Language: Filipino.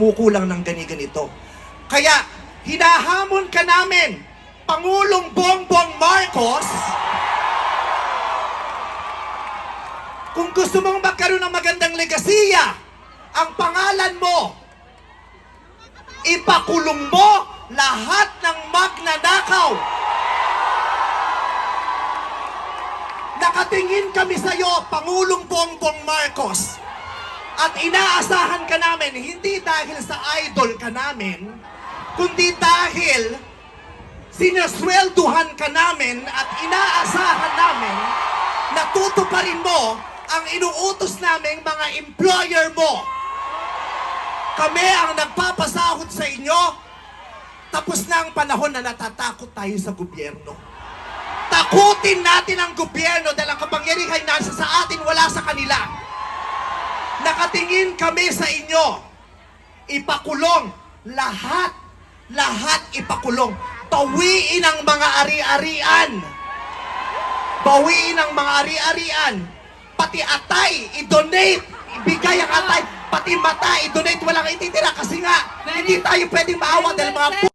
kumukulang ng ganito. Kaya, hinahamon ka namin, Pangulong Bongbong Marcos, kung gusto mong magkaroon ng magandang legasiya, ang pangalan mo, ipakulong mo lahat ng magnanakaw. Nakatingin kami sa iyo, Pangulong Bongbong Marcos, at inaasahan ka namin, hindi dahil sa idol ka namin, kundi dahil sinaswelduhan ka namin at inaasahan namin na tutuparin mo ang inuutos naming mga employer mo. Kami ang nagpapasahod sa inyo. Tapos na ang panahon na natatakot tayo sa gobyerno. Takutin natin ang gobyerno dahil ang kapangyarihan nasa sa atin, wala sa kanila. Nakatingin kami sa inyo. Ipakulong lahat. Lahat ipakulong. Bawiin ang mga ari-arian. Bawiin ang mga ari-arian. Pati atay, i-donate. Ibigay ang atay. Pati mata, i-donate. Walang ititira kasi nga, hindi tayo pwedeng maawa dahil mga